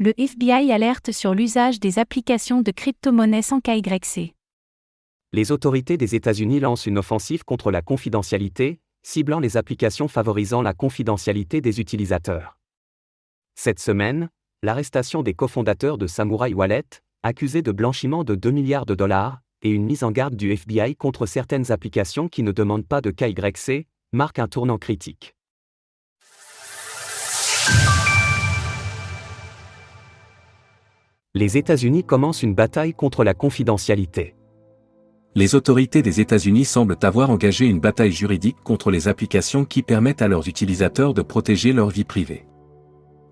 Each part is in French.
Le FBI alerte sur l'usage des applications de crypto-monnaies sans KYC. Les autorités des États-Unis lancent une offensive contre la confidentialité, ciblant les applications favorisant la confidentialité des utilisateurs. Cette semaine, l'arrestation des cofondateurs de Samurai Wallet, accusés de blanchiment de 2 milliards de dollars, et une mise en garde du FBI contre certaines applications qui ne demandent pas de KYC, marque un tournant critique. Les États-Unis commencent une bataille contre la confidentialité. Les autorités des États-Unis semblent avoir engagé une bataille juridique contre les applications qui permettent à leurs utilisateurs de protéger leur vie privée.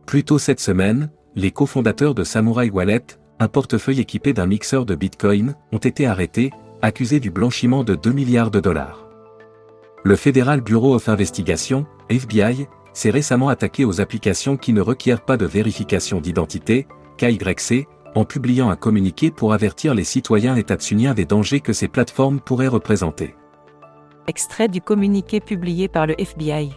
Plus tôt cette semaine, les cofondateurs de Samurai Wallet, un portefeuille équipé d'un mixeur de Bitcoin, ont été arrêtés, accusés du blanchiment de 2 milliards de dollars. Le Federal Bureau of Investigation, FBI, s'est récemment attaqué aux applications qui ne requièrent pas de vérification d'identité, KYC, en publiant un communiqué pour avertir les citoyens états-uniens des dangers que ces plateformes pourraient représenter. Extrait du communiqué publié par le FBI.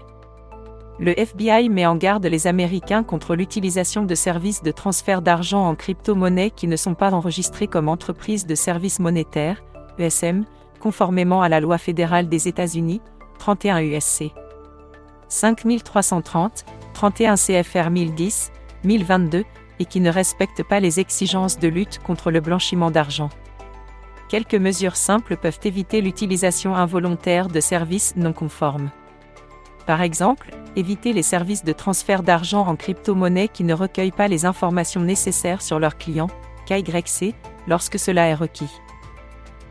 Le FBI met en garde les Américains contre l'utilisation de services de transfert d'argent en crypto-monnaie qui ne sont pas enregistrés comme entreprises de services monétaires, ESM, conformément à la loi fédérale des États-Unis, 31 USC. 5330, 31 CFR 1010, 1022, et qui ne respectent pas les exigences de lutte contre le blanchiment d'argent. Quelques mesures simples peuvent éviter l'utilisation involontaire de services non conformes. Par exemple, éviter les services de transfert d'argent en crypto-monnaie qui ne recueillent pas les informations nécessaires sur leurs clients, KYC, lorsque cela est requis.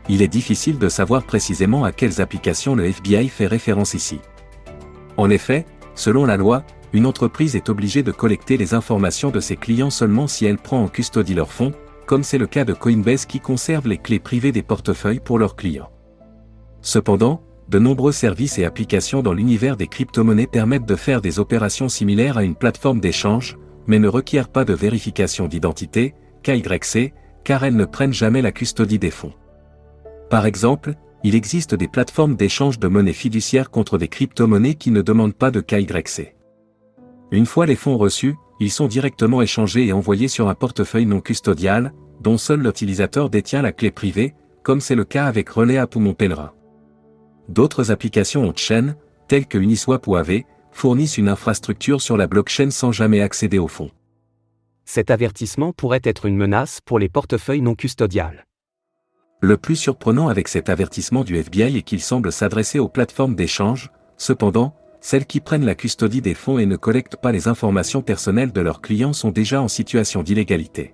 Il est difficile de savoir précisément à quelles applications le FBI fait référence ici. En effet, selon la loi, une entreprise est obligée de collecter les informations de ses clients seulement si elle prend en custodie leurs fonds, comme c'est le cas de Coinbase qui conserve les clés privées des portefeuilles pour leurs clients. Cependant, de nombreux services et applications dans l'univers des crypto-monnaies permettent de faire des opérations similaires à une plateforme d'échange, mais ne requièrent pas de vérification d'identité, KYC, car elles ne prennent jamais la custodie des fonds. Par exemple, il existe des plateformes d'échange de monnaie fiduciaire contre des crypto-monnaies qui ne demandent pas de KYC. Une fois les fonds reçus, ils sont directement échangés et envoyés sur un portefeuille non custodial, dont seul l'utilisateur détient la clé privée, comme c'est le cas avec Relais App ou Monpellerin. D'autres applications on-chain, telles que Uniswap ou Aave, fournissent une infrastructure sur la blockchain sans jamais accéder aux fonds. Cet avertissement pourrait être une menace pour les portefeuilles non custodiales. Le plus surprenant avec cet avertissement du FBI est qu'il semble s'adresser aux plateformes d'échange, cependant, celles qui prennent la custodie des fonds et ne collectent pas les informations personnelles de leurs clients sont déjà en situation d'illégalité.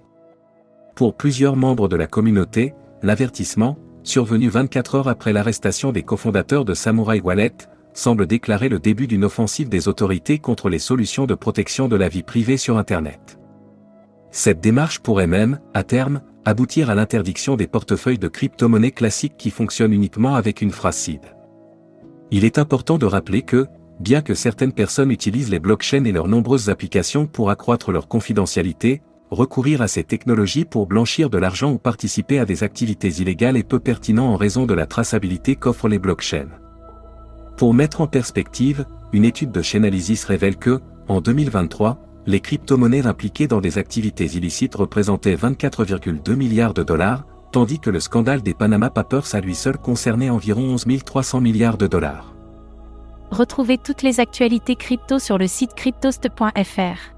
Pour plusieurs membres de la communauté, l'avertissement, survenu 24 heures après l'arrestation des cofondateurs de Samurai Wallet, semble déclarer le début d'une offensive des autorités contre les solutions de protection de la vie privée sur Internet. Cette démarche pourrait même, à terme, aboutir à l'interdiction des portefeuilles de crypto-monnaies classiques qui fonctionnent uniquement avec une phrase SID. Il est important de rappeler que, bien que certaines personnes utilisent les blockchains et leurs nombreuses applications pour accroître leur confidentialité, recourir à ces technologies pour blanchir de l'argent ou participer à des activités illégales est peu pertinent en raison de la traçabilité qu'offrent les blockchains. Pour mettre en perspective, une étude de Chainalysis révèle que, en 2023, les crypto-monnaies impliquées dans des activités illicites représentaient 24,2 milliards de dollars, tandis que le scandale des Panama Papers à lui seul concernait environ 11 300 milliards de dollars. Retrouvez toutes les actualités crypto sur le site cryptost.fr.